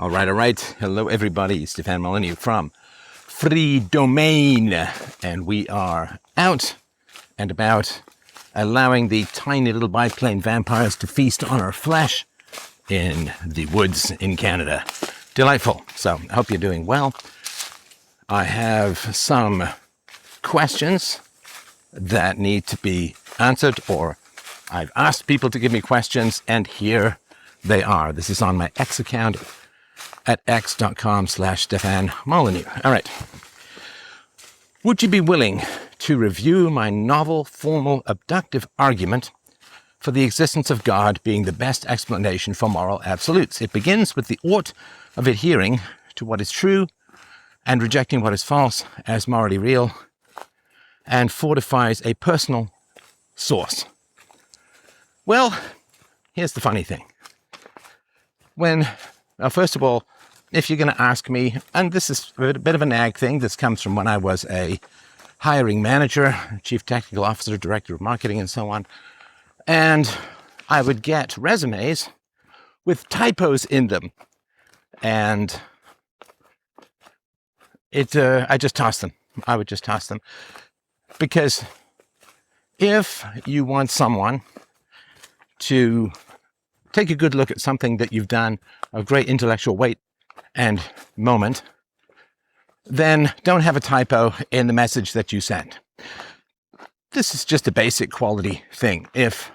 All right. Hello, everybody. Stefan Molyneux from Free Domain. And we are out and about allowing the tiny little biplane vampires to feast on our flesh in the woods in Canada. Delightful. So I hope you're doing well. I have some questions that need to be answered, or I've asked people to give me questions, and here they are. This is on my X account at x.com/Stefan Molyneux. All right. Would you be willing to review my novel, formal, abductive argument for the existence of God being the best explanation for moral absolutes? It begins with the ought of adhering to what is true and rejecting what is false as morally real, and fortifies a personal source. Well, here's the funny thing. First of all, if you're going to ask me, and this is a bit of a nag thing, this comes from when I was a hiring manager, chief technical officer, director of marketing, and so on, and I would get resumes with typos in them, and I just toss them. I would just toss them, because if you want someone to take a good look at something that you've done of great intellectual weight and moment, then don't have a typo in the message that you send. This is just a basic quality thing. If,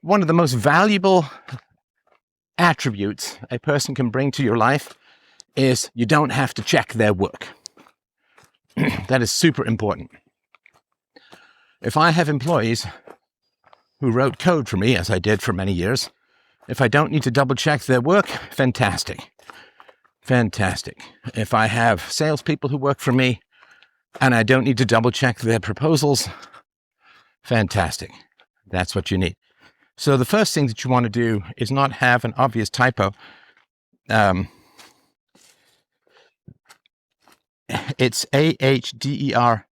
one of the most valuable attributes a person can bring to your life is you don't have to check their work. That is super important. If I have employees who wrote code for me, as I did for many years, if I don't need to double check their work, fantastic. Fantastic. If I have salespeople who work for me and I don't need to double check their proposals, fantastic. That's what you need. So the first thing that you want to do is not have an obvious typo. It's AHDERING,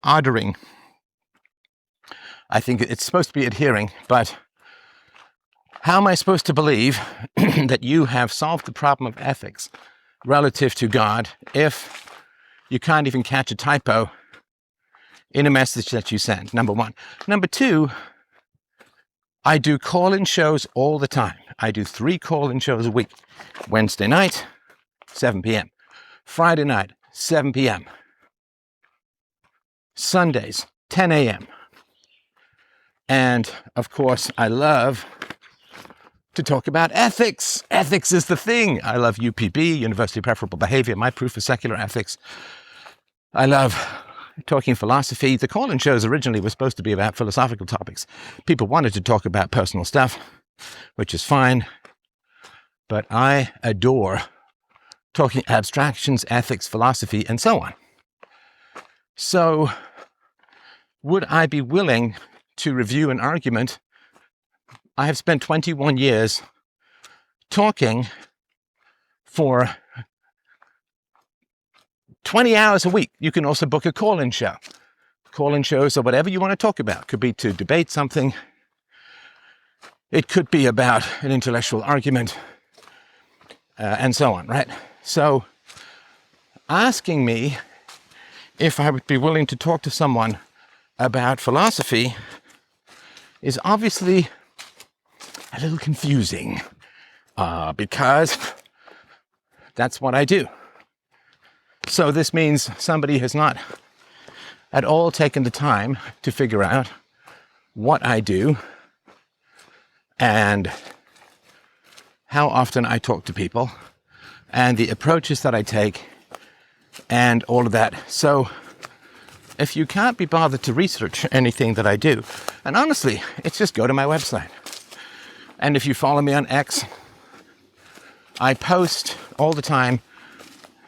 ordering. I think it's supposed to be adhering, but how am I supposed to believe that you have solved the problem of ethics relative to God if you can't even catch a typo in a message that you send? Number one. Number two, I do call-in shows all the time. I do 3 call-in shows a week. Wednesday night, 7 p.m. Friday night, 7 p.m. Sundays, 10 a.m. And, of course, I love to talk about ethics. Ethics is the thing. I love UPB, University of Preferable Behavior, my proof of secular ethics. I love talking philosophy. The call-in shows originally were supposed to be about philosophical topics. People wanted to talk about personal stuff, which is fine. But I adore talking abstractions, ethics, philosophy, and so on. So, would I be willing to review an argument? I have spent 21 years talking for 20 hours a week. You can also book a call-in show. Call-in shows are whatever you want to talk about. It could be to debate something. It could be about an intellectual argument, and so on, right? So, asking me if I would be willing to talk to someone about philosophy is obviously a little confusing, because that's what I do. So this means somebody has not at all taken the time to figure out what I do and how often I talk to people and the approaches that I take and all of that. So if you can't be bothered to research anything that I do, and honestly, it's just go to my website. And if you follow me on X, I post all the time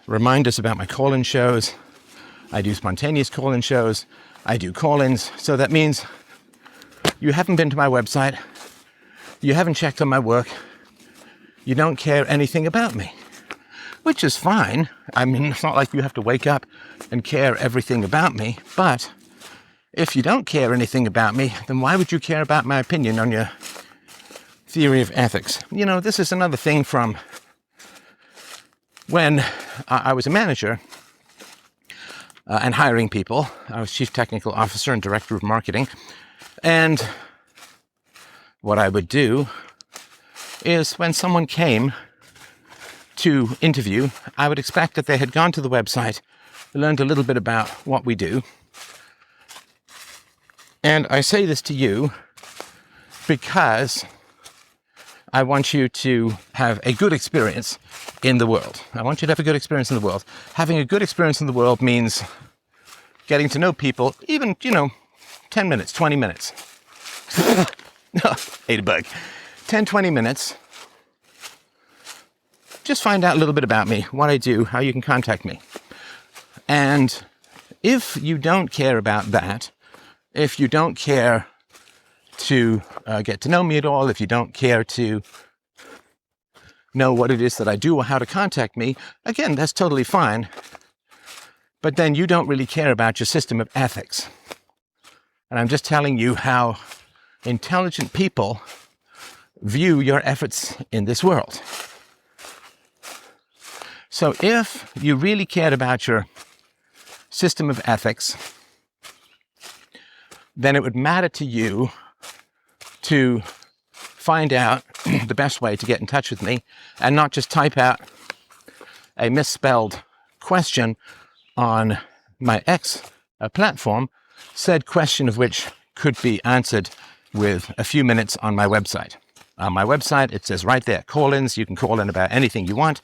reminders about my call-in shows. I do spontaneous call-in shows. I do call-ins. So that means you haven't been to my website. You haven't checked on my work. You don't care anything about me, which is fine. I mean, it's not like you have to wake up and care everything about me. But if you don't care anything about me, then why would you care about my opinion on your theory of ethics. You know, this is another thing from when I was a manager and hiring people. I was chief technical officer and director of marketing. And what I would do is when someone came to interview, I would expect that they had gone to the website, learned a little bit about what we do. And I say this to you because I want you to have a good experience in the world. I want you to have a good experience in the world. Having a good experience in the world means getting to know people, even, 10 minutes, 20 minutes. Ate a bug. 10, 20 minutes. Just find out a little bit about me, what I do, how you can contact me. And if you don't care about that, if you don't care to get to know me at all, if you don't care to know what it is that I do or how to contact me, again, that's totally fine. But then you don't really care about your system of ethics. And I'm just telling you how intelligent people view your efforts in this world. So if you really cared about your system of ethics, then it would matter to you to find out the best way to get in touch with me and not just type out a misspelled question on my X platform, said question of which could be answered with a few minutes on my website. On my website, it says right there, call-ins. You can call in about anything you want.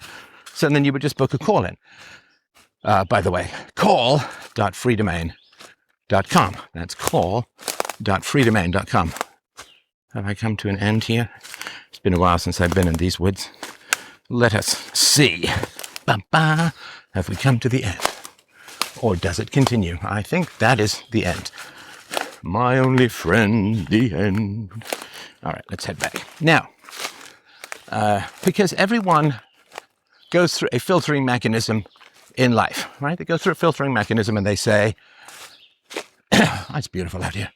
So then you would just book a call-in. By the way, call.freedomain.com. That's call.freedomain.com. Have I come to an end here? It's been a while since I've been in these woods. Let us see. Ba-ba. Have we come to the end? Or does it continue? I think that is the end. My only friend, the end. All right, let's head back. Now, because everyone goes through a filtering mechanism in life, right? They go through a filtering mechanism and they say, it's beautiful out here.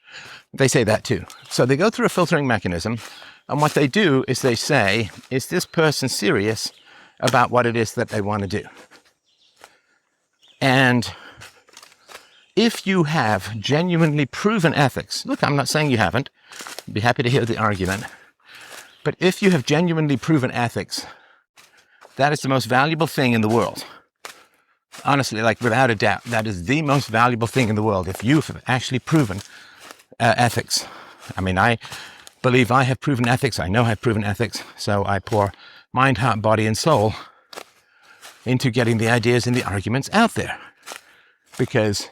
They say that too. So they go through a filtering mechanism, and what they do is they say, is this person serious about what it is that they want to do? And if you have genuinely proven ethics, look, I'm not saying you haven't. I'd be happy to hear the argument. But if you have genuinely proven ethics, that is the most valuable thing in the world. Honestly, like without a doubt, that is the most valuable thing in the world. If you have actually proven ethics. I mean, I believe I have proven ethics. I know I've proven ethics. So I pour mind, heart, body, and soul into getting the ideas and the arguments out there. Because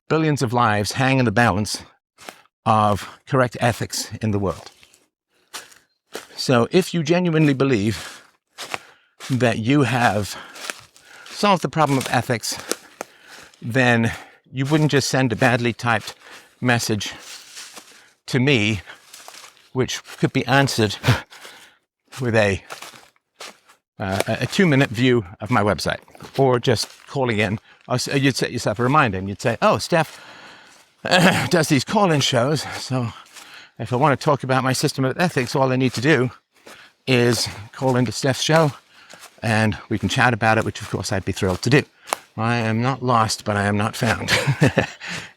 billions of lives hang in the balance of correct ethics in the world. So if you genuinely believe that you have solved the problem of ethics, then you wouldn't just send a badly typed message to me, which could be answered with a 2-minute view of my website, or just calling in. You'd set yourself a reminder and you'd say, oh, Steph does these call-in shows, so if I want to talk about my system of ethics, all I need to do is call into Steph's show and we can chat about it, which of course I'd be thrilled to do. I am not lost, but I am not found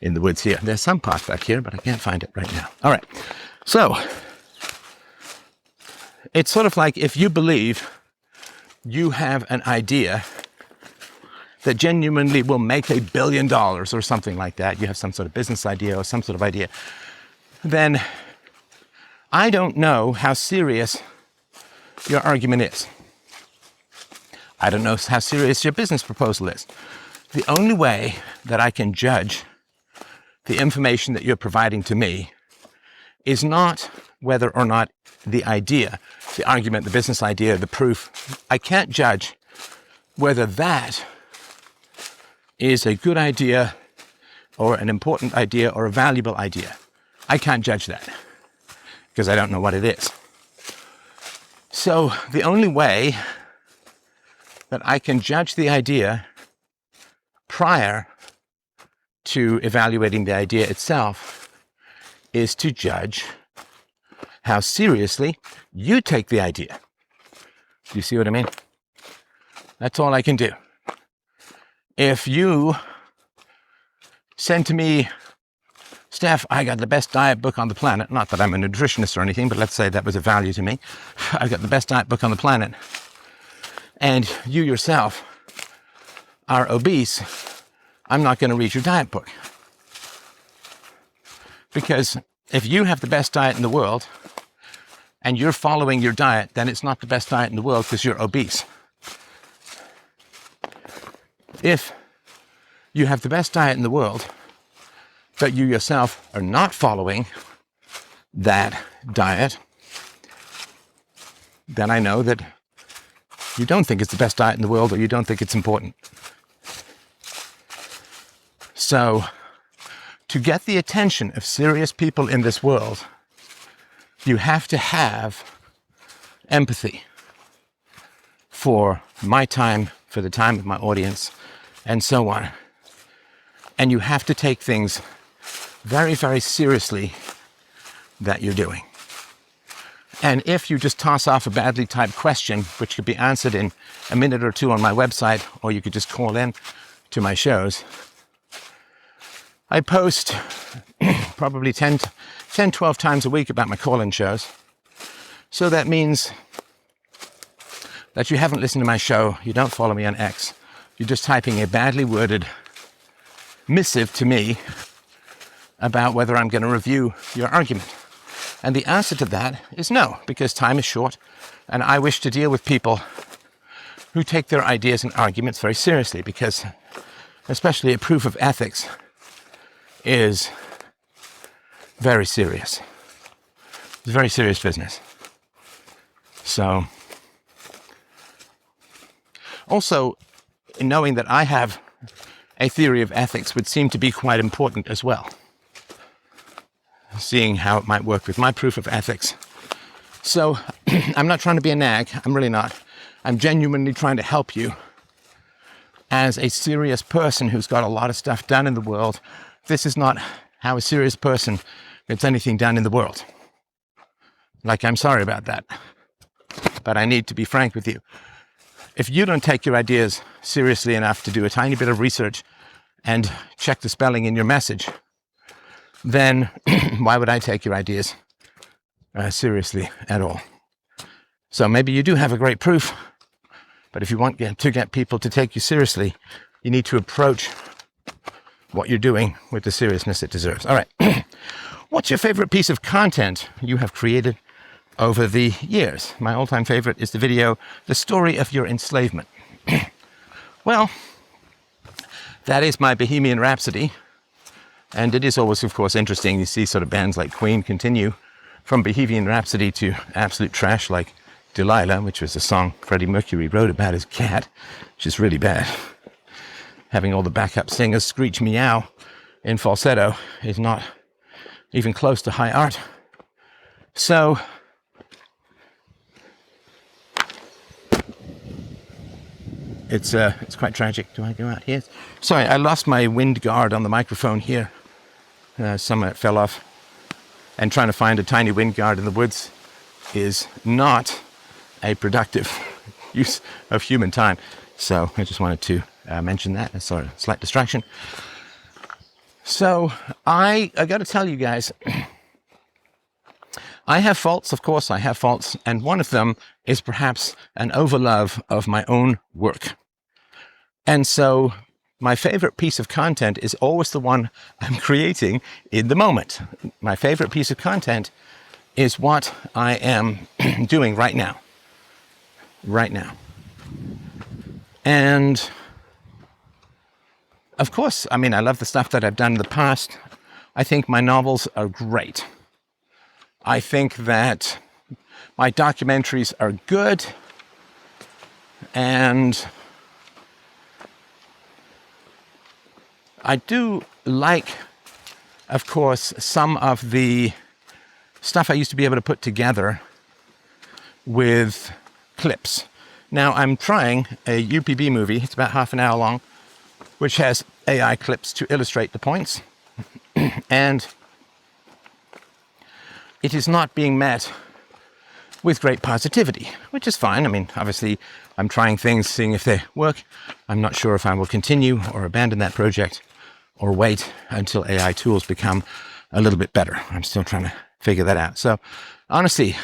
in the woods here. There's some path back here, but I can't find it right now. All right. So it's sort of like if you believe you have an idea that genuinely will make $1 billion or something like that, you have some sort of business idea or some sort of idea, then I don't know how serious your argument is. I don't know how serious your business proposal is. The only way that I can judge the information that you're providing to me is not whether or not the idea, the argument, the business idea, the proof, I can't judge whether that is a good idea or an important idea or a valuable idea. I can't judge that because I don't know what it is. So the only way that I can judge the idea prior to evaluating the idea itself is to judge how seriously you take the idea. Do you see what I mean? That's all I can do. If you send to me, Steph, I got the best diet book on the planet. Not that I'm a nutritionist or anything, but let's say that was a value to me. I got the best diet book on the planet. And you yourself are obese. I'm not going to read your diet book. Because if you have the best diet in the world and you're following your diet, then it's not the best diet in the world because you're obese. If you have the best diet in the world, but you yourself are not following that diet, then I know that you don't think it's the best diet in the world, or you don't think it's important. So, to get the attention of serious people in this world, you have to have empathy for my time, for the time of my audience, and so on. And you have to take things very, very seriously that you're doing. And if you just toss off a badly typed question, which could be answered in a minute or two on my website, or you could just call in to my shows, I post probably 10, 12 times a week about my call-in shows. So that means that you haven't listened to my show, you don't follow me on X, you're just typing a badly worded missive to me about whether I'm going to review your argument. And the answer to that is no, because time is short, and I wish to deal with people who take their ideas and arguments very seriously, because especially a proof of ethics is very serious. It's very serious business. So, also, knowing that I have a theory of ethics would seem to be quite important as well. Seeing how it might work with my proof of ethics. So, I'm not trying to be a nag. I'm really not. I'm genuinely trying to help you as a serious person who's got a lot of stuff done in the world. This is not how a serious person gets anything done in the world. Like, I'm sorry about that. But I need to be frank with you. If you don't take your ideas seriously enough to do a tiny bit of research and check the spelling in your message, then why would I take your ideas seriously at all? So maybe you do have a great proof, but if you want to get people to take you seriously, you need to approach what you're doing with the seriousness it deserves. All right. What's your favorite piece of content you have created over the years? My all-time favorite is the video, The Story of Your Enslavement. Well, that is my Bohemian Rhapsody. And it is always, of course, interesting. You see sort of bands like Queen continue from Bohemian Rhapsody to absolute trash like Delilah, which was a song Freddie Mercury wrote about his cat, which is really bad. Having all the backup singers screech meow in falsetto is not even close to high art. So, it's quite tragic. Do I go out here? Sorry, I lost my wind guard on the microphone here. Some of it fell off. And trying to find a tiny wind guard in the woods is not a productive use of human time. So I just wanted to mention that. That's sort of a slight distraction. So I got to tell you guys, I have faults. Of course, I have faults. And one of them is perhaps an overlove of my own work. And so my favorite piece of content is always the one I'm creating in the moment. My favorite piece of content is what I am doing right now. Right now. And of course, I mean, I love the stuff that I've done in the past. I think my novels are great. I think that my documentaries are good. And I do like, of course, some of the stuff I used to be able to put together with clips. Now I'm trying a UPB movie, it's about half an hour long, which has AI clips to illustrate the points. And it is not being met with great positivity, which is fine. I mean, obviously, I'm trying things, seeing if they work. I'm not sure if I will continue or abandon that project or wait until AI tools become a little bit better. I'm still trying to figure that out. So, honestly,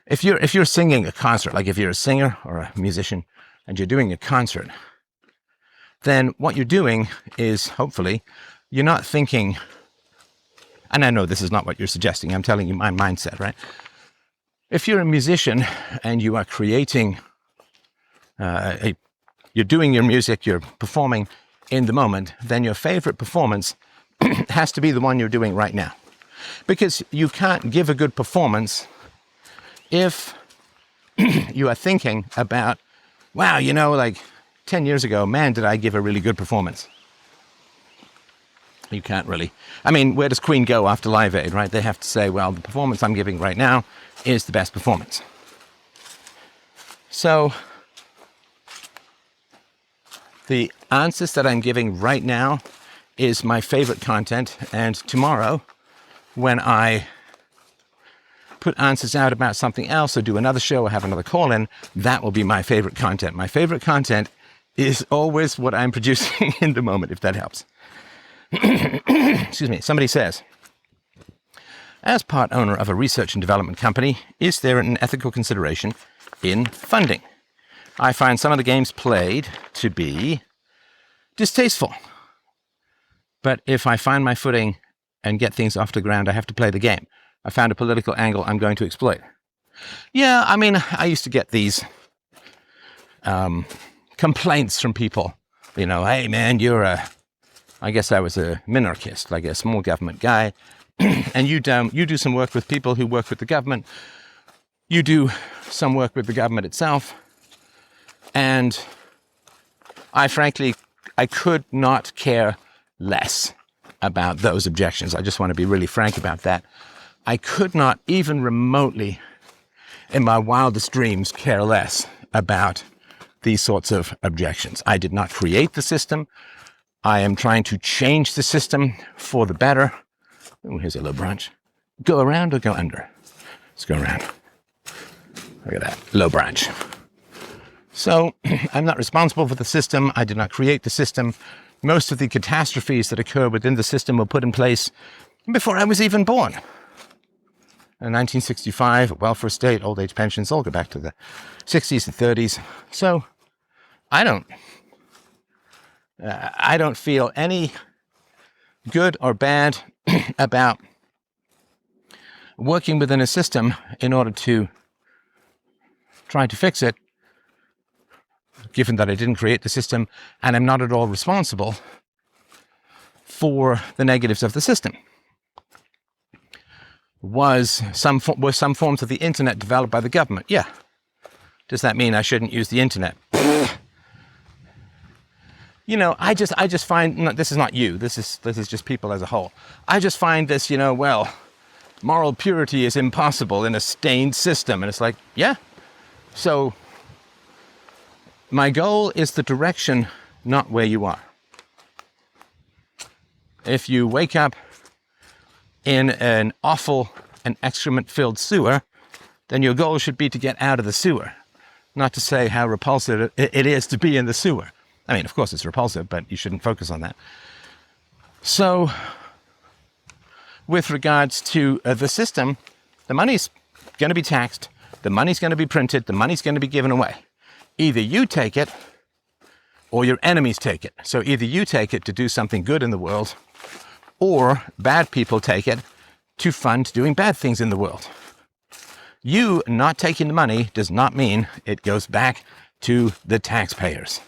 if you're singing a concert, like if you're a singer or a musician and you're doing a concert, then what you're doing is, hopefully, you're not thinking, and I know this is not what you're suggesting, I'm telling you my mindset, right? If you're a musician and you are creating, you're doing your music, you're performing in the moment, then your favorite performance has to be the one you're doing right now. Because you can't give a good performance if you are thinking about, wow, you know, like 10 years ago, man, did I give a really good performance. You can't really. I mean, where does Queen go after Live Aid, right? They have to say, well, the performance I'm giving right now is the best performance. So the answers that I'm giving right now is my favorite content. And tomorrow, when I put answers out about something else or do another show or have another call-in, that will be my favorite content. My favorite content is always what I'm producing in the moment, if that helps. Excuse me. Somebody says, as part owner of a research and development company, is there an ethical consideration in funding? I find some of the games played to be distasteful. But if I find my footing and get things off the ground, I have to play the game. I found a political angle I'm going to exploit. Yeah, I mean, I used to get these complaints from people. You know, hey, man, I guess I was a minarchist, like a small government guy. And you do some work with people who work with the government. You do some work with the government itself. And I could not care less about those objections. I just want to be really frank about that. I could not even remotely, in my wildest dreams, care less about these sorts of objections. I did not create the system. I am trying to change the system for the better. Oh, here's a low branch. Go around or go under? Let's go around. Look at that, low branch. So I'm not responsible for the system. I did not create the system. Most of the catastrophes that occur within the system were put in place before I was even born. In 1965, welfare state, old age pensions, all go back to the 60s and 30s. So I don't feel any good or bad about working within a system in order to try to fix it, given that I didn't create the system and I'm not at all responsible for the negatives of the system. Was some forms of the internet developed by the government? Yeah. Does that mean I shouldn't use the internet? You know, I just find, no, this is not you, this is just people as a whole. I just find this, you know, well, moral purity is impossible in a stained system. And it's like, yeah. So my goal is the direction, not where you are. If you wake up in an awful and excrement-filled sewer, then your goal should be to get out of the sewer, not to say how repulsive it is to be in the sewer. I mean, of course it's repulsive, but you shouldn't focus on that. So, with regards to the system, the money's going to be taxed, the money's going to be printed, the money's going to be given away. Either you take it, or your enemies take it. So either you take it to do something good in the world, or bad people take it to fund doing bad things in the world. You not taking the money does not mean it goes back to the taxpayers.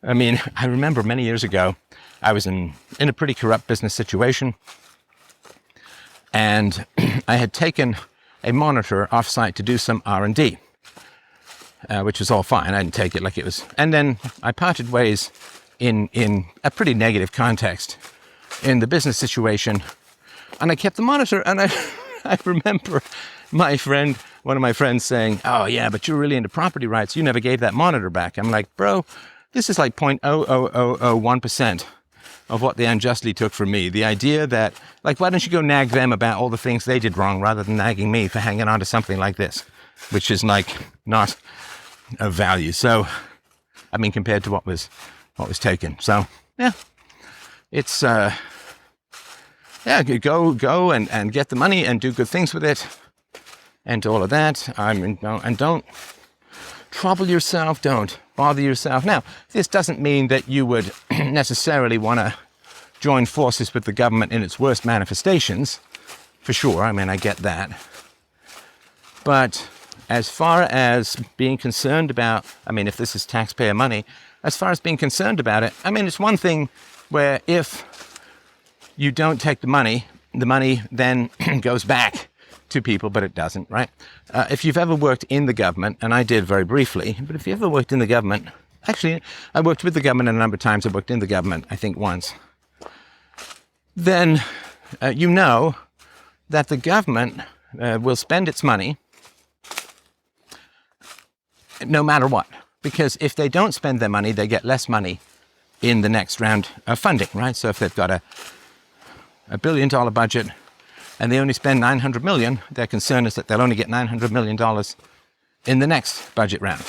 I mean, I remember many years ago, I was in a pretty corrupt business situation, and I had taken a monitor off-site to do some R&D, which was all fine. I didn't take it like it was. And then I parted ways in a pretty negative context in the business situation, and I kept the monitor. And I remember one of my friends saying, "Oh yeah, but you're really into property rights. You never gave that monitor back." I'm like, bro, this is like 0.00001% of what they unjustly took from me. The idea that, like, why don't you go nag them about all the things they did wrong rather than nagging me for hanging on to something like this, which is, like, not of value. So, I mean, compared to what was taken. So, yeah, it's, yeah, go and get the money and do good things with it and all of that. And don't trouble yourself, don't bother yourself. Now, this doesn't mean that you would necessarily want to join forces with the government in its worst manifestations, for sure. I mean, I get that. But as far as being concerned about, I mean, if this is taxpayer money, as far as being concerned about it, I mean, it's one thing where if you don't take the money then goes back to people, but it doesn't, right? If you've ever worked in the government, and I did very briefly, but if you ever worked in the government, actually, I worked with the government a number of times. I worked in the government, I think, once. Then you know that the government will spend its money no matter what. Because if they don't spend their money, they get less money in the next round of funding, right? So if they've got a $1 billion budget and they only spend $900 million, their concern is that they'll only get $900 million in the next budget round.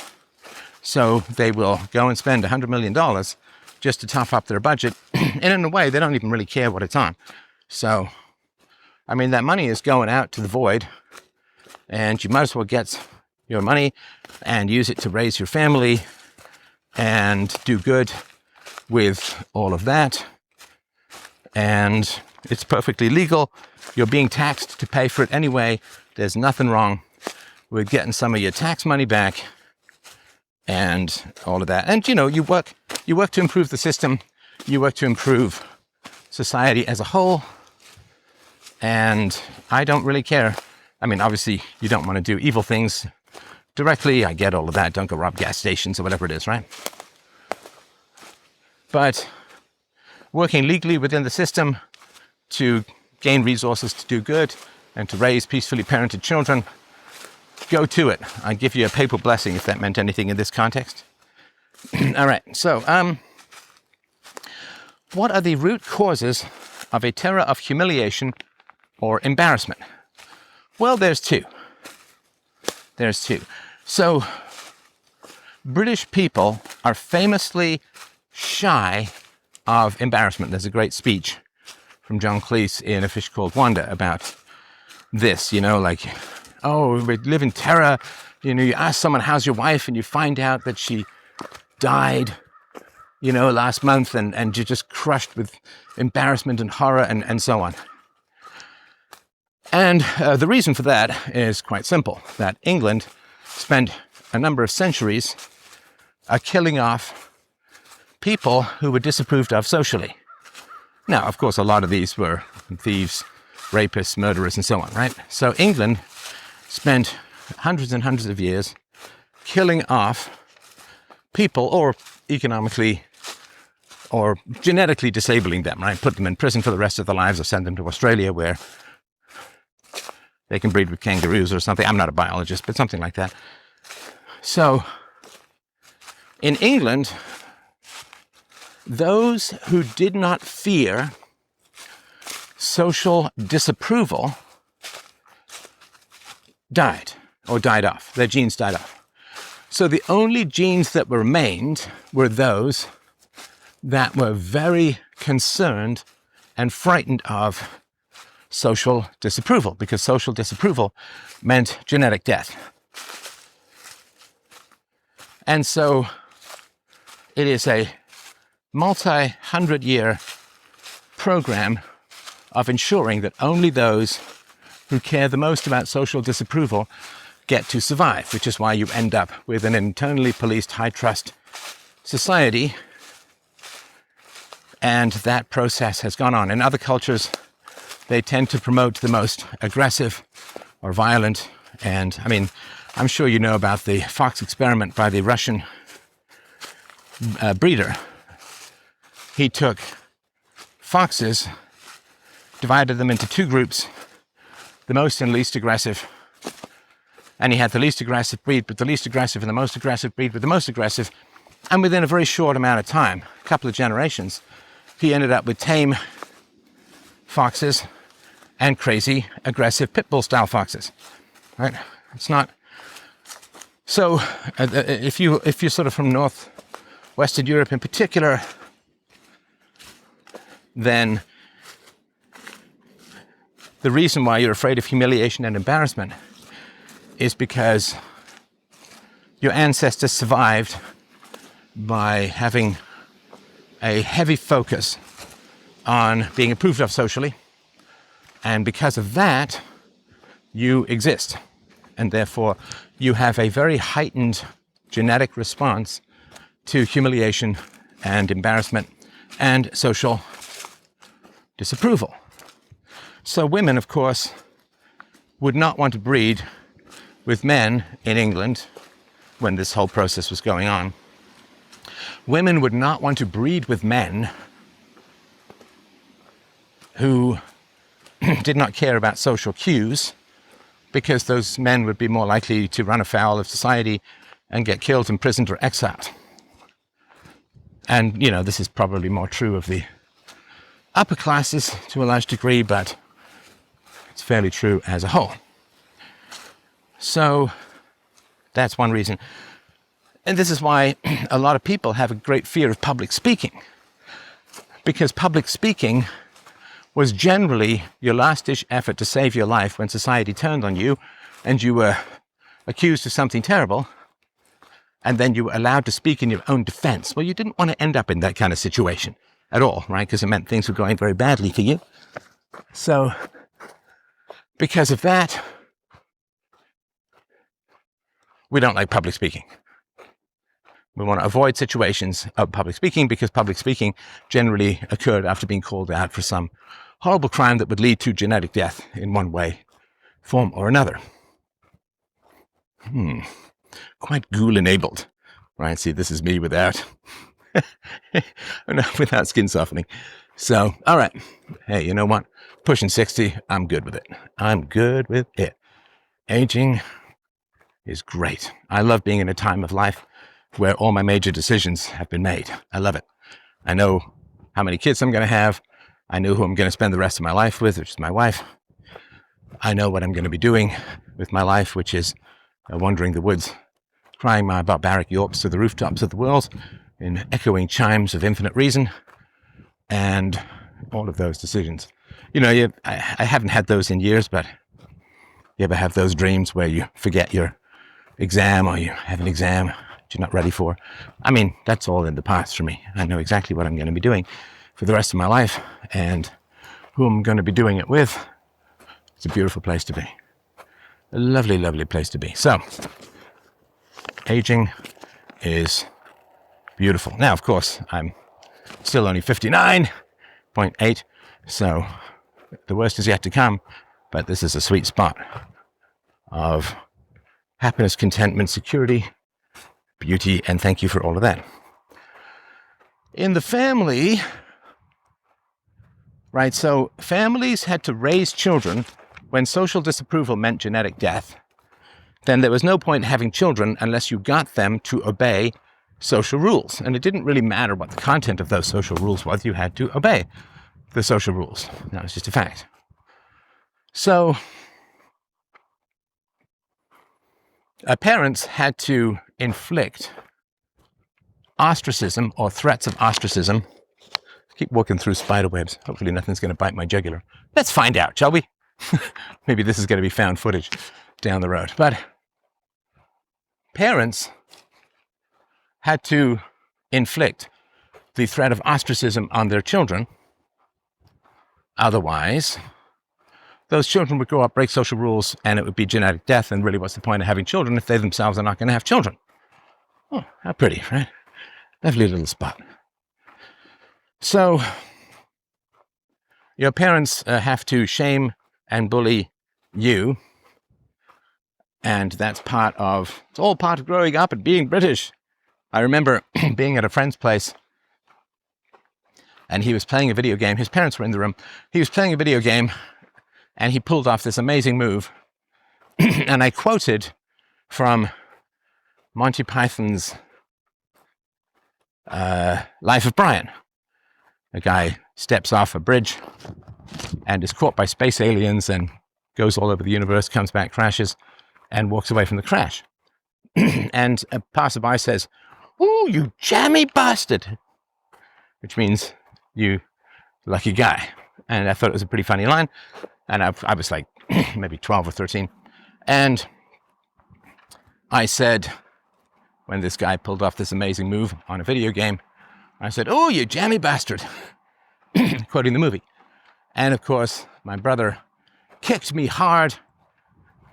So they will go and spend $100 million just to top up their budget. And in a way, they don't even really care what it's on. So, I mean, that money is going out to the void, and you might as well get your money and use it to raise your family and do good with all of that. And it's perfectly legal. You're being taxed to pay for it anyway. There's nothing wrong with getting some of your tax money back and all of that. And, you know, you work to improve the system. You work to improve society as a whole. And I don't really care. I mean, obviously, you don't want to do evil things directly. I get all of that. Don't go rob gas stations or whatever it is, right? But working legally within the system to gain resources to do good and to raise peacefully parented children, go to it. I give you a papal blessing if that meant anything in this context. All right, so what are the root causes of a terror of humiliation or embarrassment? Well, there's two. So, British people are famously shy of embarrassment. There's a great speech from John Cleese in A Fish Called Wanda about this, you know, like, oh, we live in terror. You know, you ask someone, how's your wife? And you find out that she died, you know, last month, and you're just crushed with embarrassment and horror and so on. And the reason for that is quite simple, that England spent a number of centuries killing off people who were disapproved of socially. Now, of course, a lot of these were thieves, rapists, murderers, and so on, right? So England spent hundreds and hundreds of years killing off people, or economically or genetically disabling them, right? Put them in prison for the rest of their lives or send them to Australia where they can breed with kangaroos or something. I'm not a biologist, but something like that. So in England, those who did not fear social disapproval died off. Their genes died off. So the only genes that remained were those that were very concerned and frightened of social disapproval, because social disapproval meant genetic death. And so it is a multi-hundred-year program of ensuring that only those who care the most about social disapproval get to survive, which is why you end up with an internally policed high-trust society. And that process has gone on. In other cultures, they tend to promote the most aggressive or violent. And, I mean, I'm sure you know about the fox experiment by the Russian breeder. He took foxes, divided them into two groups, the most and least aggressive. And he had the least aggressive breed with the least aggressive and the most aggressive breed with the most aggressive. And within a very short amount of time, a couple of generations, he ended up with tame foxes and crazy, aggressive pit bull style foxes. Right? It's not. So, if you're sort of from Western Europe in particular, then the reason why you're afraid of humiliation and embarrassment is because your ancestors survived by having a heavy focus on being approved of socially, and because of that, you exist, and therefore you have a very heightened genetic response to humiliation and embarrassment and social disapproval. So women, of course, would not want to breed with men in England when this whole process was going on. Women would not want to breed with men who did not care about social cues, because those men would be more likely to run afoul of society and get killed, imprisoned, or exiled. And, this is probably more true of the upper classes to a large degree, but it's fairly true as a whole. So that's one reason. And this is why a lot of people have a great fear of public speaking, because public speaking was generally your last-ditch effort to save your life when society turned on you and you were accused of something terrible, and then you were allowed to speak in your own defense. Well, you didn't want to end up in that kind of situation at all, right? Because it meant things were going very badly for you. So, because of that, we don't like public speaking. We want to avoid situations of public speaking, because public speaking generally occurred after being called out for some horrible crime that would lead to genetic death in one way, form, or another. Quite ghoul-enabled, right? See, this is me without without skin softening. So, all right. Hey, you know what? Pushing 60, I'm good with it. I'm good with it. Aging is great. I love being in a time of life where all my major decisions have been made. I love it. I know how many kids I'm going to have. I know who I'm going to spend the rest of my life with, which is my wife. I know what I'm going to be doing with my life, which is wandering the woods, crying my barbaric yawps to the rooftops of the world in echoing chimes of infinite reason, and all of those decisions. I haven't had those in years, but you ever have those dreams where you forget your exam, or you have an exam that you're not ready for? I mean, that's all in the past for me. I know exactly what I'm going to be doing for the rest of my life, and who I'm going to be doing it with. It's a beautiful place to be. A lovely, lovely place to be. So, aging is beautiful. Now, of course, I'm still only 59.8, so the worst is yet to come, but this is a sweet spot of happiness, contentment, security, beauty, and thank you for all of that. In the family, right, so families had to raise children when social disapproval meant genetic death. Then there was no point in having children unless you got them to obey social rules. And it didn't really matter what the content of those social rules was. You had to obey the social rules. That was just a fact. So parents had to inflict ostracism or threats of ostracism. Keep walking through spider webs. Hopefully nothing's going to bite my jugular. Let's find out, shall we? Maybe this is going to be found footage down the road. But parents had to inflict the threat of ostracism on their children. Otherwise, those children would grow up, break social rules, and it would be genetic death. And really, what's the point of having children if they themselves are not going to have children? Oh, how pretty, right? Lovely little spot. So, your parents have to shame and bully you, and that's it's all part of growing up and being British. I remember being at a friend's place, and he was playing a video game. His parents were in the room. He was playing a video game, and he pulled off this amazing move. And I quoted from Monty Python's Life of Brian. a guy steps off a bridge and is caught by space aliens and goes all over the universe, comes back, crashes, and walks away from the crash. And a passerby says, "Ooh, you jammy bastard," which means you lucky guy. And I thought it was a pretty funny line. And I was like maybe 12 or 13. And I said, when this guy pulled off this amazing move on a video game, I said, "Oh, you jammy bastard," quoting the movie. And of course, my brother kicked me hard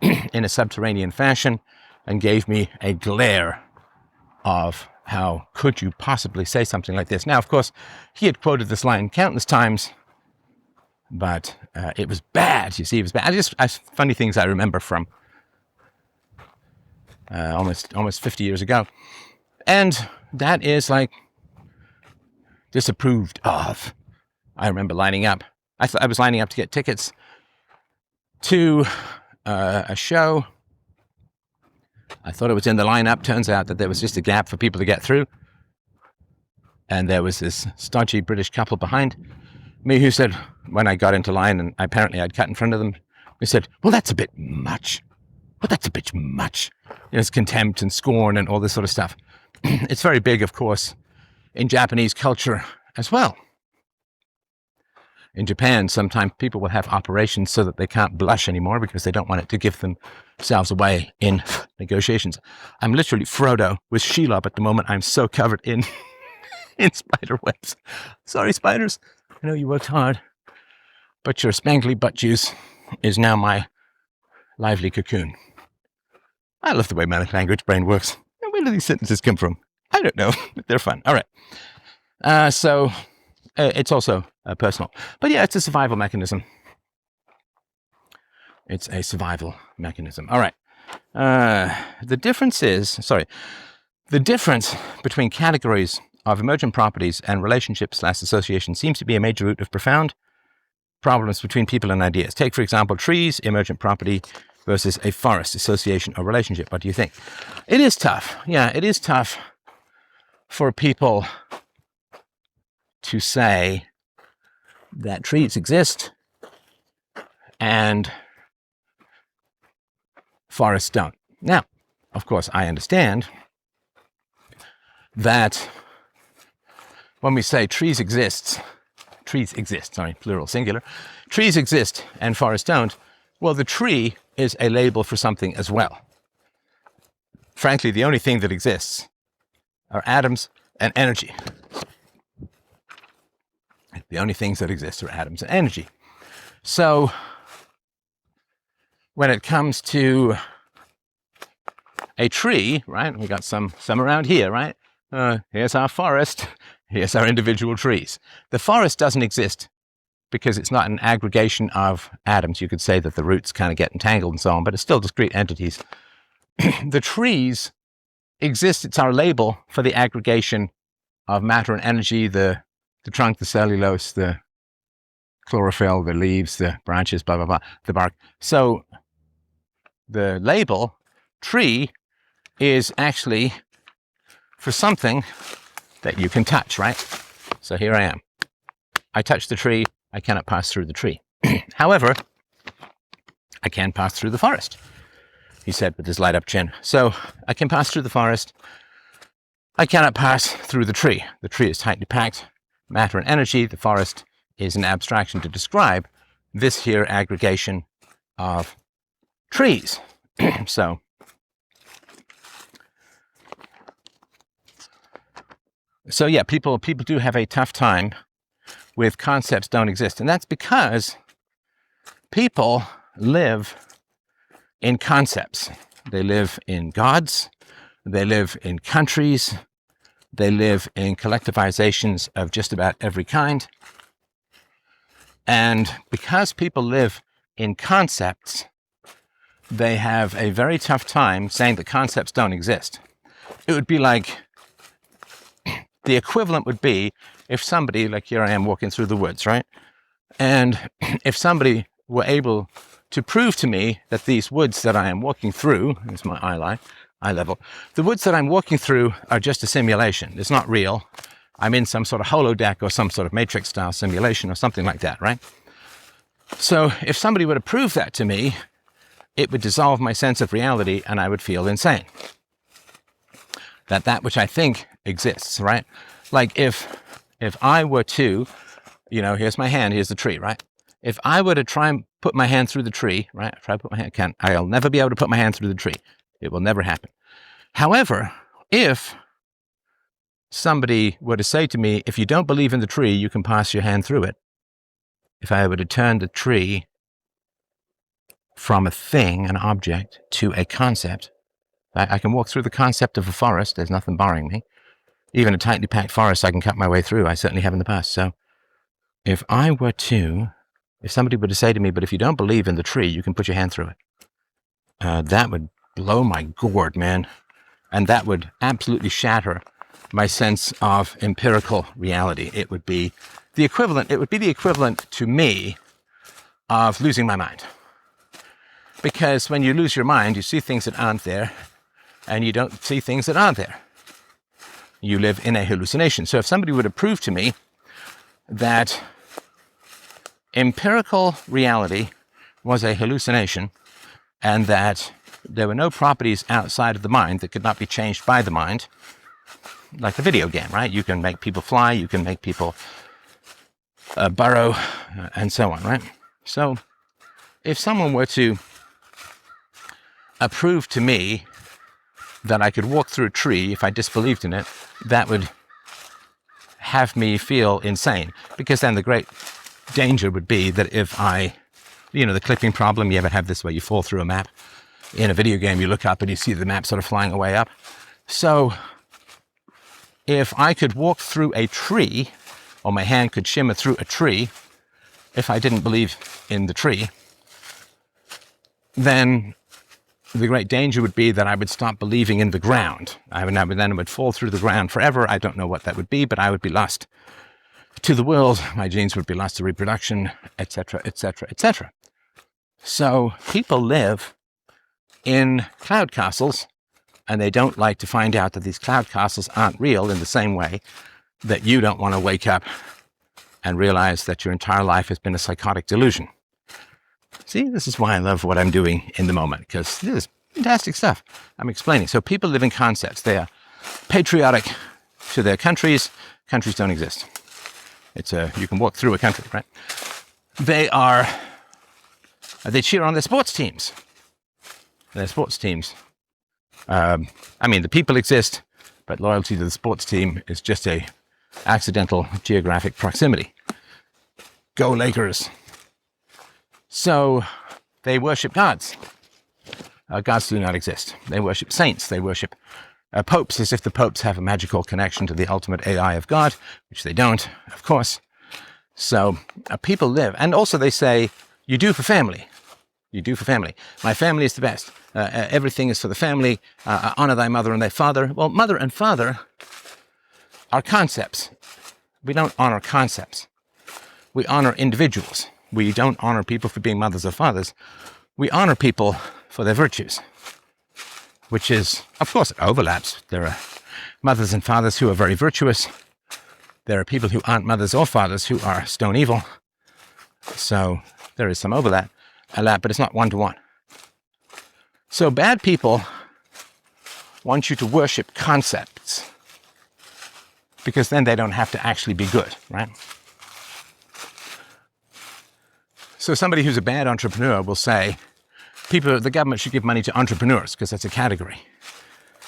in a subterranean fashion and gave me a glare of how could you possibly say something like this. Now, of course, he had quoted this line countless times, but it was bad. You see, it was bad. Funny things I remember from almost 50 years ago. And that is like disapproved of. I remember lining up. I was lining up to get tickets to a show. I thought it was in the lineup. Turns out that there was just a gap for people to get through. And there was this stodgy British couple behind me who said, when I got into line, and apparently I'd cut in front of them, they said, "Well, that's a bit much. Well, that's a bit much." It's contempt and scorn and all this sort of stuff. It's very big, of course, in Japanese culture as well. In Japan, sometimes people will have operations so that they can't blush anymore because they don't want it to give themselves away in negotiations. I'm literally Frodo with Shelob at the moment. I'm so covered in spider webs. Sorry, spiders. I know you worked hard, but your spangly butt juice is now my lively cocoon. I love the way my language brain works. Where do these sentences come from? I don't know, but they're fun. All right. So it's also personal. But yeah, it's a survival mechanism. It's a survival mechanism. All right. The difference between categories of emergent properties and relationships/association seems to be a major root of profound problems between people and ideas. Take, for example, trees, emergent property, versus a forest, association or relationship. What do you think? It is tough. Yeah, it is tough for people to say that trees exist and forests don't. Now, of course, I understand that when we say trees exist, plural, singular, trees exist and forests don't, well, the tree is a label for something as well. Frankly, the only thing that exists are atoms and energy. The only things that exist are atoms and energy. So, when it comes to a tree, right, we got some around here, right? Here's our forest, here's our individual trees. The forest doesn't exist because it's not an aggregation of atoms. You could say that the roots kind of get entangled and so on, but it's still discrete entities. The trees exist, it's our label for the aggregation of matter and energy, the trunk, the cellulose, the chlorophyll, the leaves, the branches, blah, blah, blah, the bark. So the label, tree, is actually for something that you can touch, right? So here I am. I touch the tree. I cannot pass through the tree. However, I can pass through the forest, he said with his light up chin. So I can pass through the forest. I cannot pass through the tree. The tree is tightly packed, matter and energy. The forest is an abstraction to describe this here aggregation of trees. So yeah, people do have a tough time with concepts don't exist. And that's because people live in concepts. They live in gods, they live in countries, they live in collectivizations of just about every kind. And because people live in concepts, they have a very tough time saying that concepts don't exist. It would be like, the equivalent would be if somebody, like here I am walking through the woods, right? And if somebody were able to prove to me that these woods that I am walking through, here's my eye level, the woods that I'm walking through are just a simulation. It's not real. I'm in some sort of holodeck or some sort of matrix-style simulation or something like that, right? So if somebody were to prove that to me, it would dissolve my sense of reality and I would feel insane. That which I think exists, right? Like if I were to, here's my hand, here's the tree, right? If I were to try and put my hand through the tree, right? Try to put my hand, I'll never be able to put my hand through the tree. It will never happen. However, if somebody were to say to me, if you don't believe in the tree, you can pass your hand through it. If I were to turn the tree from a thing, an object, to a concept, I can walk through the concept of a forest. There's nothing barring me. Even a tightly packed forest, I can cut my way through. I certainly have in the past. So if somebody were to say to me, but if you don't believe in the tree, you can put your hand through it, that would blow my gourd, man. And that would absolutely shatter my sense of empirical reality. It would be the equivalent to me of losing my mind. Because when you lose your mind, you see things that aren't there, and you don't see things that aren't there. You live in a hallucination. So if somebody were to prove to me that empirical reality was a hallucination, and that there were no properties outside of the mind that could not be changed by the mind, like a video game, right? You can make people fly, you can make people burrow, and so on, right? So if someone were to prove to me that I could walk through a tree if I disbelieved in it, that would have me feel insane. Because then the great danger would be that if the clipping problem, you ever have this where you fall through a map? In a video game, you look up and you see the map sort of flying away up. So if I could walk through a tree, or my hand could shimmer through a tree, if I didn't believe in the tree, then the great danger would be that I would stop believing in the ground. Then it would fall through the ground forever. I don't know what that would be, but I would be lost to the world. My genes would be lost to reproduction, etc., etc., etc. So people live in cloud castles, and they don't like to find out that these cloud castles aren't real, in the same way that you don't want to wake up and realize that your entire life has been a psychotic delusion. See, this is why I love what I'm doing in the moment, because this is fantastic stuff I'm explaining. So people live in concepts. They are patriotic to their countries. Countries don't exist. You can walk through a country, right? They cheer on their sports teams. The people exist, but loyalty to the sports team is just a accidental geographic proximity. Go Lakers. So they worship gods. Gods do not exist. They worship saints. They worship popes, as if the popes have a magical connection to the ultimate AI of God, which they don't, of course. So people live. And also they say, you do for family. You do for family. My family is the best. Everything is for the family. Honor thy mother and thy father. Well, mother and father are concepts. We don't honor concepts. We honor individuals. We don't honor people for being mothers or fathers. We honor people for their virtues, which is, of course, it overlaps. There are mothers and fathers who are very virtuous. There are people who aren't mothers or fathers who are stone evil. So there is some overlap, but it's not one-to-one. So bad people want you to worship concepts, because then they don't have to actually be good, right? So somebody who's a bad entrepreneur will say, the government should give money to entrepreneurs because that's a category.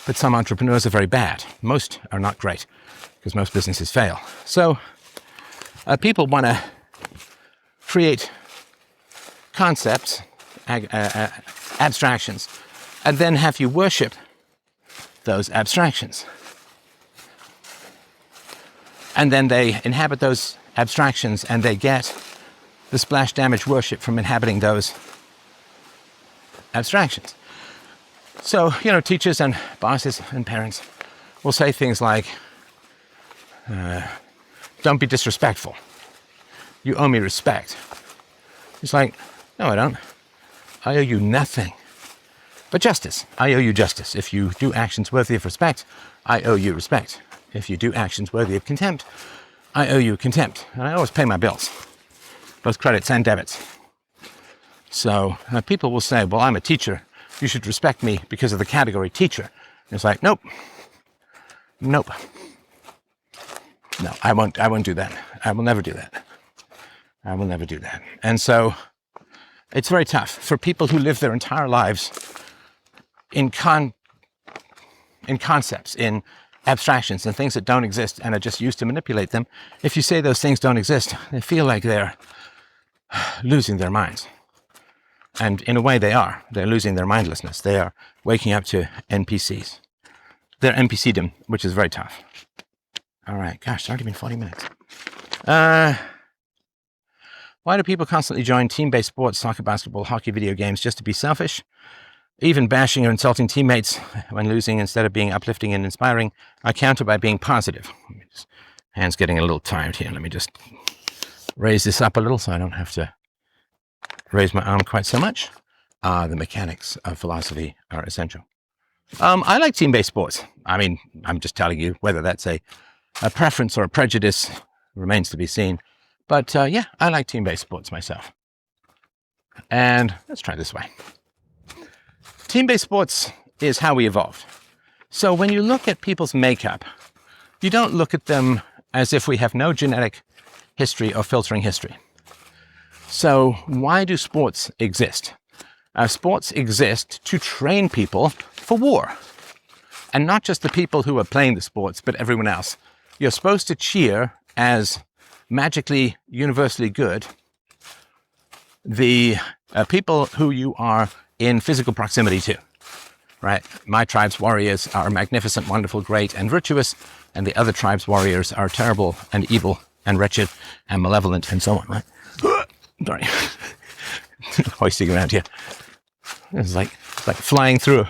But some entrepreneurs are very bad. Most are not great because most businesses fail. So people want to create concepts, abstractions, and then have you worship those abstractions. And then they inhabit those abstractions and they get the splash damage worship from inhabiting those abstractions. So, teachers and bosses and parents will say things like, don't be disrespectful. You owe me respect. It's like, no, I don't. I owe you nothing but justice. I owe you justice. If you do actions worthy of respect, I owe you respect. if you do actions worthy of contempt, I owe you contempt. And I always pay my bills, both credits and debits. So people will say, well, I'm a teacher. You should respect me because of the category teacher. And it's like, nope. No, I won't do that. I will never do that. I will never do that. And so it's very tough for people who live their entire lives in concepts, in abstractions, and things that don't exist and are just used to manipulate them. If you say those things don't exist, they feel like they're losing their minds. And in a way they are. They're losing their mindlessness. They are waking up to NPCs. They're NPC'dom, which is very tough. All right, gosh, it's already been 40 minutes. Why do people constantly join team-based sports, soccer, basketball, hockey, video games, just to be selfish? Even bashing or insulting teammates when losing instead of being uplifting and inspiring are countered by being positive. Hand's getting a little tired here. Let me just raise this up a little so I don't have to raise my arm quite so much. The mechanics of philosophy are essential. I like team-based sports. I mean, I'm just telling you whether that's a preference or a prejudice remains to be seen. But yeah, I like team-based sports myself. And let's try this way. Team-based sports is how we evolved. So when you look at people's makeup, you don't look at them as if we have no genetic history or filtering history. So why do sports exist? Sports exist to train people for war. And not just the people who are playing the sports, but everyone else. You're supposed to cheer as magically, universally good the people who you are in physical proximity to, right? My tribe's warriors are magnificent, wonderful, great, and virtuous, and the other tribe's warriors are terrible and evil and wretched and malevolent and so on, right? Sorry. Hoisting around here. It's like flying through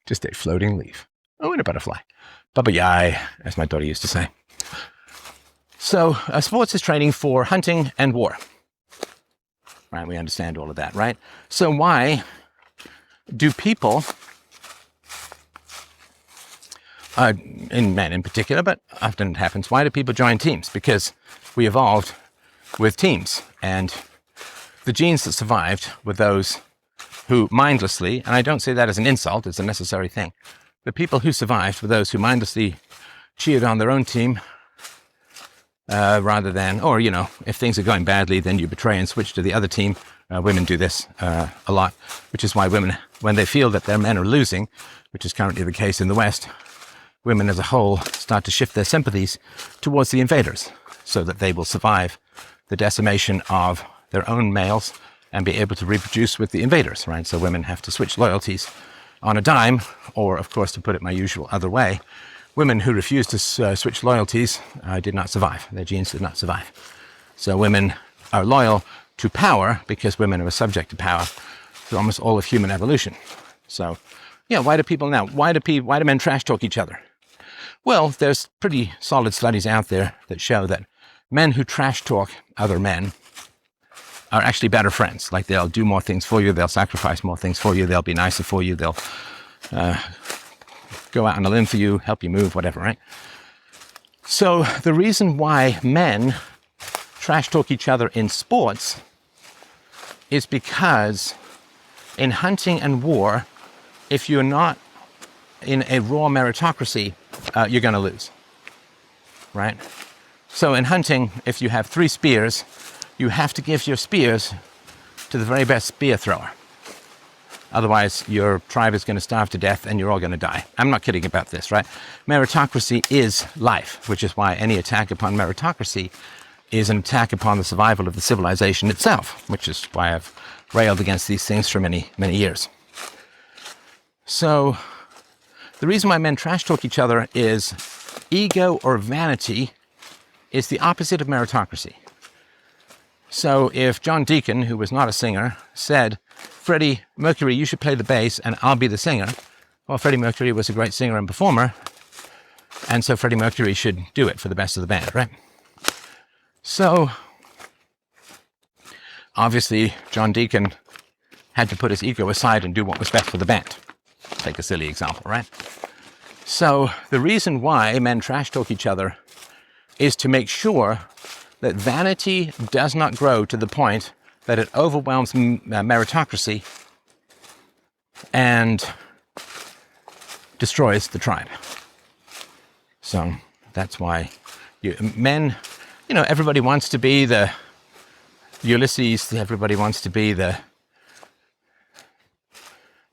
just a floating leaf. Oh, and a butterfly. Baba yai, as my daughter used to say. So sports is training for hunting and war. Right, we understand all of that, right? So why do people, in men in particular, but often it happens, why do people join teams? Because we evolved with teams, and the genes that survived were those who mindlessly, and I don't say that as an insult, it's a necessary thing, the people who survived were those who mindlessly cheered on their own team rather than, or, you know, if things are going badly, then you betray and switch to the other team. Women do this a lot, which is why women, when they feel that their men are losing, which is currently the case in the West, women as a whole start to shift their sympathies towards the invaders so that they will survive the decimation of their own males and be able to reproduce with the invaders, right? So women have to switch loyalties on a dime, or, of course, to put it my usual other way, women who refused to switch loyalties did not survive. Their genes did not survive. So women are loyal to power because women are subject to power through almost all of human evolution. So, yeah, why do people now? Why do men trash talk each other? Well, there's pretty solid studies out there that show that men who trash talk other men are actually better friends. Like, they'll do more things for you, they'll sacrifice more things for you, they'll be nicer for you, they'll go out on a limb for you, help you move, whatever, right? So the reason why men trash talk each other in sports is because in hunting and war, if you're not in a raw meritocracy, you're going to lose, right? So in hunting, if you have 3 spears, you have to give your spears to the very best spear thrower. Otherwise, your tribe is going to starve to death and you're all going to die. I'm not kidding about this, right? Meritocracy is life, which is why any attack upon meritocracy is an attack upon the survival of the civilization itself, which is why I've railed against these things for many, many years. So the reason why men trash talk each other is ego or vanity is the opposite of meritocracy. So if John Deacon, who was not a singer, said, Freddie Mercury, you should play the bass and I'll be the singer. Well, Freddie Mercury was a great singer and performer, and so Freddie Mercury should do it for the best of the band, right? So obviously John Deacon had to put his ego aside and do what was best for the band. Take a silly example, right? So the reason why men trash talk each other is to make sure that vanity does not grow to the point that it overwhelms meritocracy and destroys the tribe. So that's why men, everybody wants to be the Ulysses, everybody wants to be the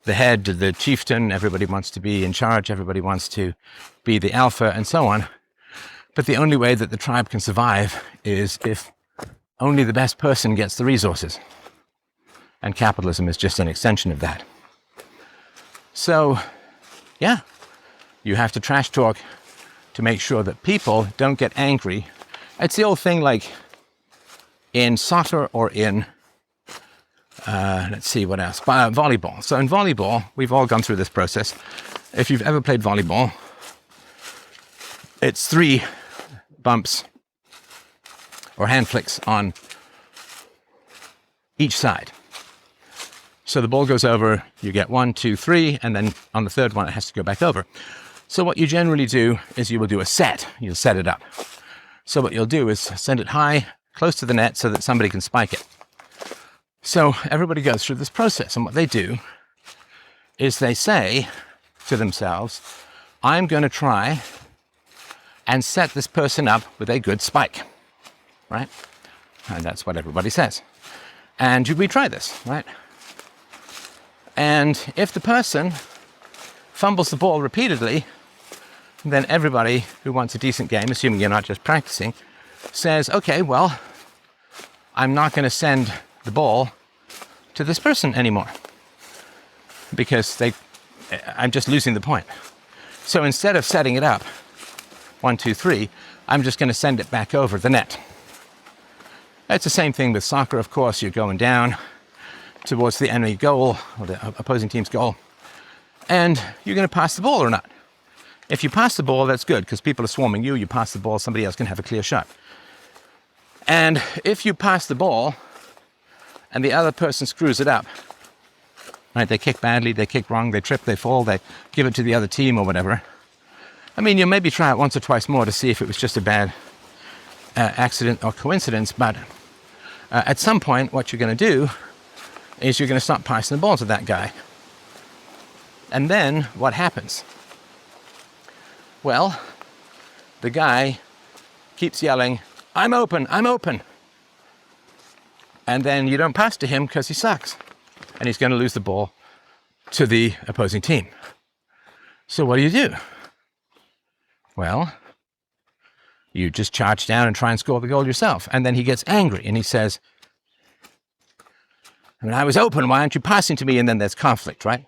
head, the chieftain, everybody wants to be in charge, everybody wants to be the alpha, and so on. But the only way that the tribe can survive is if only the best person gets the resources. And capitalism is just an extension of that. So, yeah, you have to trash talk to make sure that people don't get angry. It's the old thing like in soccer or in, let's see what else, volleyball. So in volleyball, we've all gone through this process. If you've ever played volleyball, it's 3 bumps or hand flicks on each side. So the ball goes over, you get 1, 2, 3, and then on the third one it has to go back over. So what you generally do is you will do a set. You'll set it up. So what you'll do is send it high, close to the net, so that somebody can spike it. So everybody goes through this process, and what they do is they say to themselves, I'm going to try and set this person up with a good spike, right? And that's what everybody says. And we try this, right? And if the person fumbles the ball repeatedly, then everybody who wants a decent game, assuming you're not just practicing, says, okay, well, I'm not going to send the ball to this person anymore because I'm just losing the point. So instead of setting it up 1, 2, 3, I'm just going to send it back over the net. It's the same thing with soccer, of course. You're going down towards the enemy goal or the opposing team's goal, and you're going to pass the ball or not. If you pass the ball, that's good because people are swarming you. You pass the ball, somebody else can have a clear shot. And if you pass the ball and the other person screws it up, right? They kick badly, they kick wrong, they trip, they fall, they give it to the other team or whatever. I mean, you maybe try it once or twice more to see if it was just a bad accident or coincidence, but at some point what you're going to do is you're going to stop passing the ball to that guy. And then what happens? Well, the guy keeps yelling, I'm open, I'm open. And then you don't pass to him because he sucks. And he's going to lose the ball to the opposing team. So what do? Well, you just charge down and try and score the goal yourself. And then he gets angry and he says, I was open, why aren't you passing to me? And then there's conflict, right?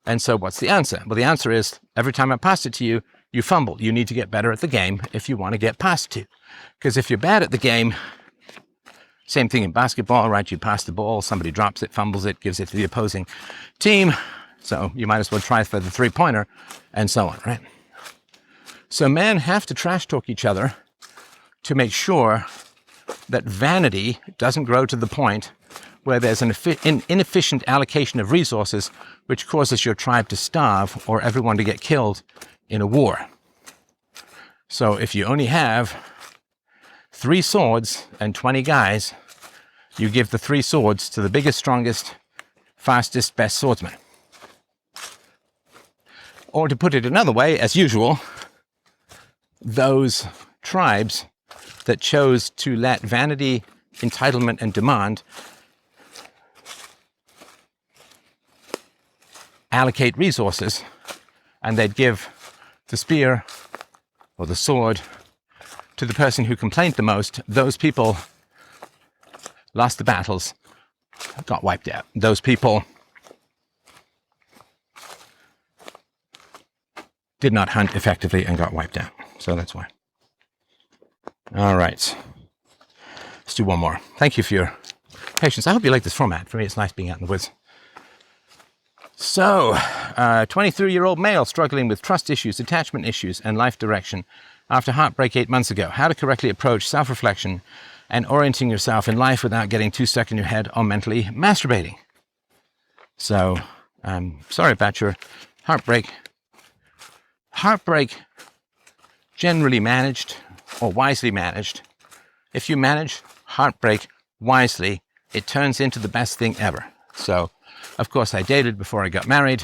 And so what's the answer? Well, the answer is every time I pass it to you, you fumble. You need to get better at the game if you want to get passed to. Because if you're bad at the game, same thing in basketball, right? You pass the ball, somebody drops it, fumbles it, gives it to the opposing team. So you might as well try for the 3-pointer and so on, right? So men have to trash talk each other to make sure that vanity doesn't grow to the point where there's an inefficient allocation of resources which causes your tribe to starve or everyone to get killed in a war. So if you only have 3 swords and 20 guys, you give the 3 swords to the biggest, strongest, fastest, best swordsman. Or to put it another way, as usual, those tribes that chose to let vanity, entitlement, and demand allocate resources, and they'd give the spear or the sword to the person who complained the most, those people lost the battles, got wiped out. Those people did not hunt effectively and got wiped out. So that's why. All right. Let's do one more. Thank you for your patience. I hope you like this format. For me, it's nice being out in the woods. So, 23-year-old male struggling with trust issues, attachment issues, and life direction after heartbreak 8 months ago. How to correctly approach self-reflection and orienting yourself in life without getting too stuck in your head or mentally masturbating. So, I'm sorry about your heartbreak. Heartbreak, generally managed or wisely managed, if you manage heartbreak wisely, it turns into the best thing ever. So, of course, I dated before I got married.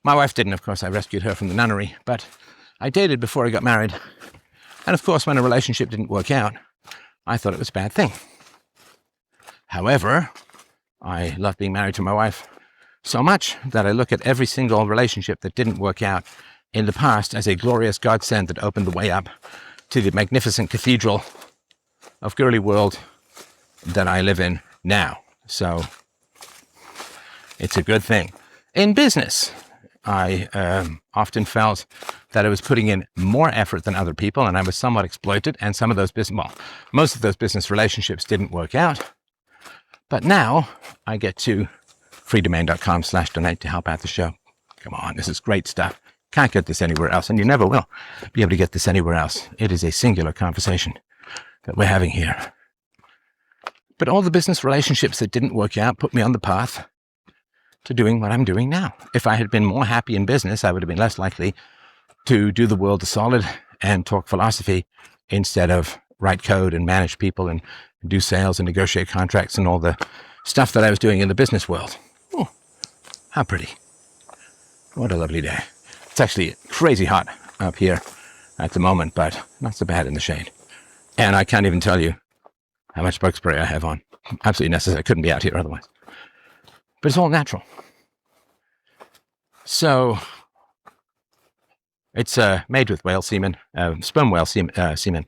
My wife didn't, of course. I rescued her from the nunnery. But I dated before I got married. And, of course, when a relationship didn't work out, I thought it was a bad thing. However, I love being married to my wife so much that I look at every single relationship that didn't work out in the past as a glorious godsend that opened the way up to the magnificent cathedral of girly world that I live in now. So it's a good thing. In business, I often felt that I was putting in more effort than other people, and I was somewhat exploited, and some of those most of those business relationships didn't work out. But now I get to freedomain.com/donate to help out the show. Come on, this is great stuff. Can't get this anywhere else, and you never will be able to get this anywhere else. It is a singular conversation that we're having here. But all the business relationships that didn't work out put me on the path to doing what I'm doing now. If I had been more happy in business, I would have been less likely to do the world a solid and talk philosophy instead of write code and manage people and do sales and negotiate contracts and all the stuff that I was doing in the business world. Oh, how pretty. What a lovely day. It's actually crazy hot up here at the moment, but not so bad in the shade. And I can't even tell you how much bug spray I have on. Absolutely necessary. I couldn't be out here otherwise. But it's all natural. So it's made with whale semen, sperm whale semen.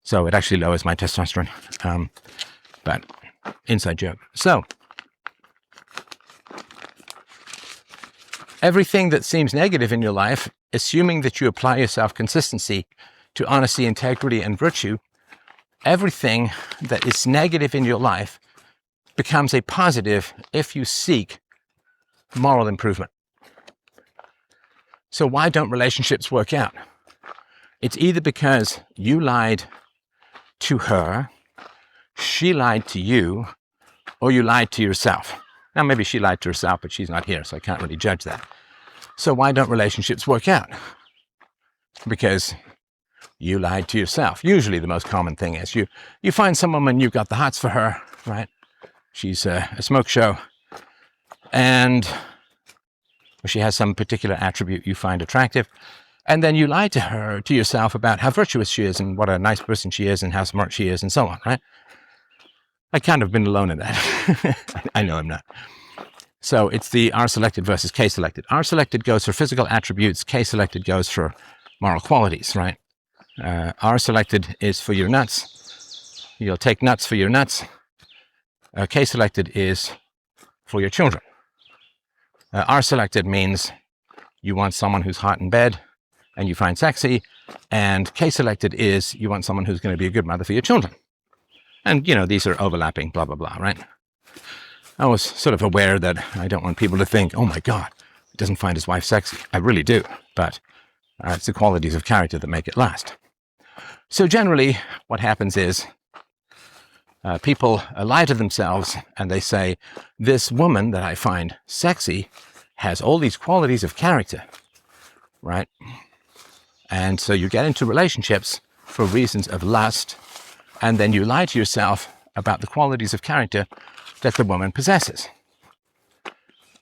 So it actually lowers my testosterone. But inside joke. So everything that seems negative in your life, assuming that you apply yourself consistency to honesty, integrity, and virtue, everything that is negative in your life becomes a positive if you seek moral improvement. So why don't relationships work out? It's either because you lied to her, she lied to you, or you lied to yourself. Now, maybe she lied to herself, but she's not here, so I can't really judge that. So why don't relationships work out? Because you lied to yourself. Usually the most common thing is you find someone and you've got the hots for her, right? She's a smoke show, and she has some particular attribute you find attractive, and then you lie to yourself about how virtuous she is and what a nice person she is and how smart she is and so on, right? I kind of been alone in that. I know I'm not. So it's the R-selected versus K-selected. R-selected goes for physical attributes. K-selected goes for moral qualities, right? R-selected is for your nuts. You'll take nuts for your nuts. K-selected is for your children. R-selected means you want someone who's hot in bed and you find sexy. And K-selected is you want someone who's going to be a good mother for your children. And, these are overlapping, blah, blah, blah, right? I was sort of aware that I don't want people to think, oh my God, he doesn't find his wife sexy. I really do, but it's the qualities of character that make it last. So generally, what happens is people lie to themselves and they say, this woman that I find sexy has all these qualities of character, right? And so you get into relationships for reasons of lust, and then you lie to yourself about the qualities of character that the woman possesses.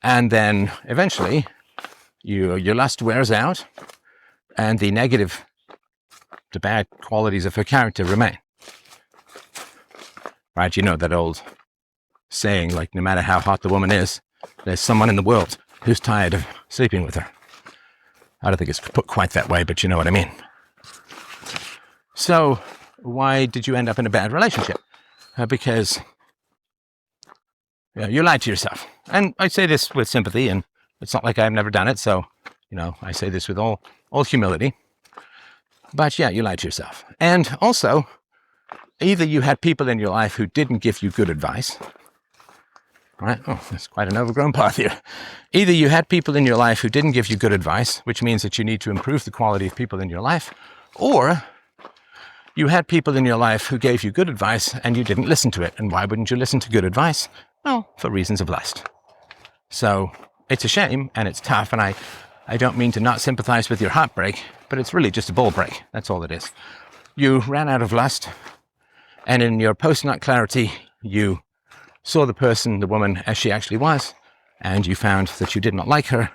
And then eventually your lust wears out and the bad qualities of her character remain. Right? You know that old saying, like, no matter how hot the woman is, there's someone in the world who's tired of sleeping with her. I don't think it's put quite that way, but you know what I mean. So why did you end up in a bad relationship? Because you lied to yourself. And I say this with sympathy, and it's not like I've never done it, so, I say this with all humility. But yeah, you lied to yourself. And also, either you had people in your life who didn't give you good advice, right? Oh, that's quite an overgrown path here. Either you had people in your life who didn't give you good advice, which means that you need to improve the quality of people in your life, or you had people in your life who gave you good advice and you didn't listen to it. And why wouldn't you listen to good advice? Well, for reasons of lust. So it's a shame and it's tough. And I don't mean to not sympathize with your heartbreak, but it's really just a ball break. That's all it is. You ran out of lust, and in your post-nut clarity, you saw the person, the woman, as she actually was, and you found that you did not like her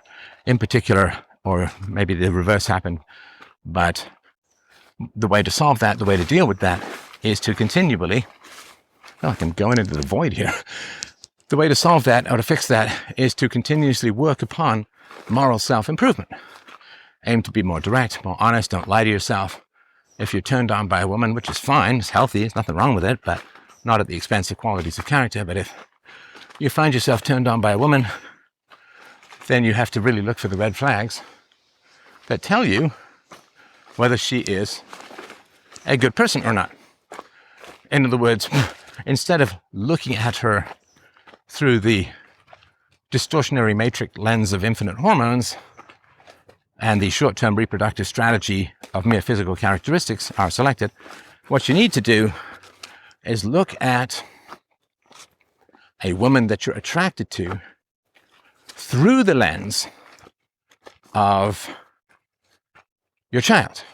in particular, or maybe the reverse happened. But the way to solve that, the way to deal with that, is to continually, well, I'm going into the void here. The way to solve that, or to fix that, is to continuously work upon moral self-improvement. Aim to be more direct, more honest, don't lie to yourself. If you're turned on by a woman, which is fine, it's healthy, there's nothing wrong with it, but not at the expense of qualities of character. But if you find yourself turned on by a woman, then you have to really look for the red flags that tell you whether she is a good person or not. In other words, instead of looking at her through the distortionary matrix lens of infinite hormones and the short-term reproductive strategy of mere physical characteristics are selected, what you need to do is look at a woman that you're attracted to through the lens of your child.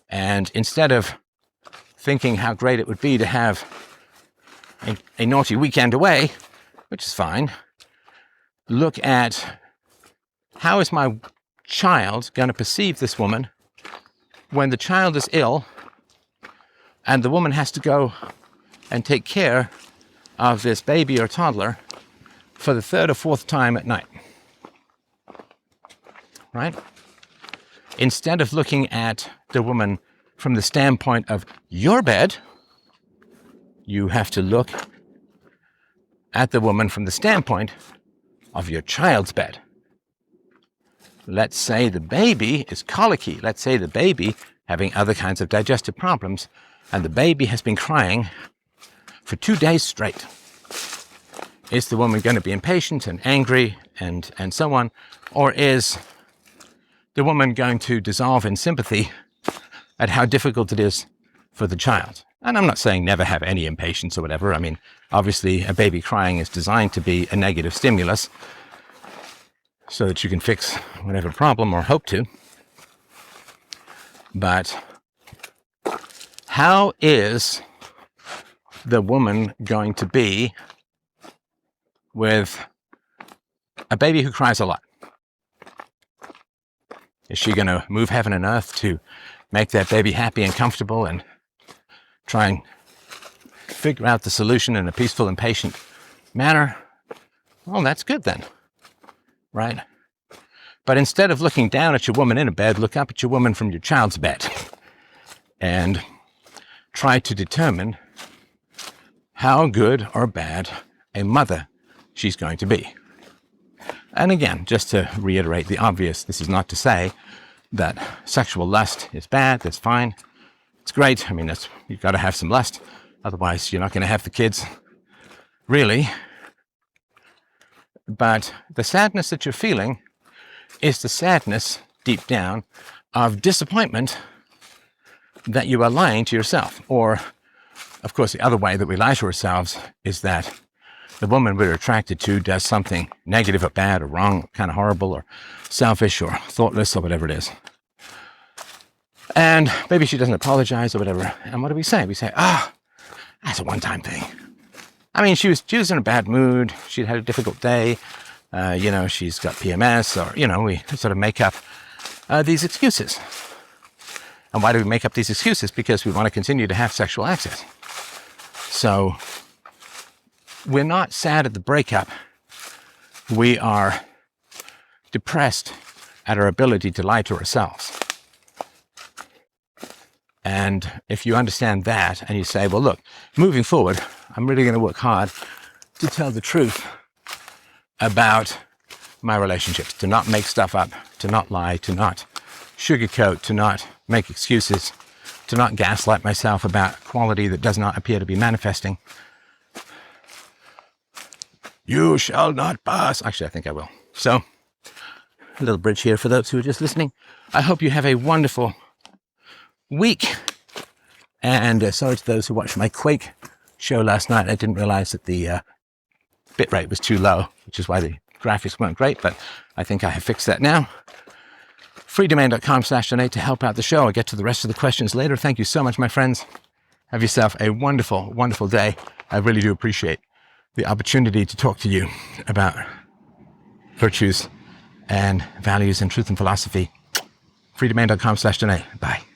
And instead of thinking how great it would be to have a naughty weekend away, which is fine, look at how is my child going to perceive this woman when the child is ill and the woman has to go and take care of this baby or toddler for the third or fourth time at night. Right? Instead of looking at the woman from the standpoint of your bed, you have to look at the woman from the standpoint of your child's bed. Let's say the baby is colicky. Let's say the baby having other kinds of digestive problems, and the baby has been crying for 2 days straight. Is the woman going to be impatient and angry and so on? Or is the woman going to dissolve in sympathy at how difficult it is for the child? And I'm not saying never have any impatience or whatever. I mean, obviously a baby crying is designed to be a negative stimulus so that you can fix whatever problem, or hope to. But how is the woman going to be with a baby who cries a lot? Is she going to move heaven and earth to make that baby happy and comfortable and try and figure out the solution in a peaceful and patient manner? Well, that's good then, right? But instead of looking down at your woman in a bed, look up at your woman from your child's bed and try to determine how good or bad a mother she's going to be. And again, just to reiterate the obvious, this is not to say that sexual lust is bad. That's fine. It's great. I mean, you've got to have some lust. Otherwise, you're not going to have the kids, really. But the sadness that you're feeling is the sadness, deep down, of disappointment that you are lying to yourself. Or, of course, the other way that we lie to ourselves is that the woman we're attracted to does something negative or bad or wrong, or kind of horrible or selfish or thoughtless or whatever it is. And maybe she doesn't apologize or whatever. And what do we say? We say, that's a one-time thing. I mean, she was in a bad mood. She'd had a difficult day. She's got PMS, or, we sort of make up these excuses. And why do we make up these excuses? Because we want to continue to have sexual access. So we're not sad at the breakup. We are depressed at our ability to lie to ourselves. And if you understand that and you say, well, look, moving forward, I'm really going to work hard to tell the truth about my relationships, to not make stuff up, to not lie, to not sugarcoat, to not make excuses, to not gaslight myself about quality that does not appear to be manifesting. You shall not pass. Actually, I think I will. So, a little bridge here for those who are just listening. I hope you have a wonderful week. And sorry to those who watched my Quake show last night. I didn't realize that the bit rate was too low, which is why the graphics weren't great, but I think I have fixed that now. freedomain.com/donate to help out the show. I'll get to the rest of the questions later. Thank you so much, my friends. Have yourself a wonderful, wonderful day. I really do appreciate the opportunity to talk to you about virtues and values and truth and philosophy. freedomain.com/donate. Bye.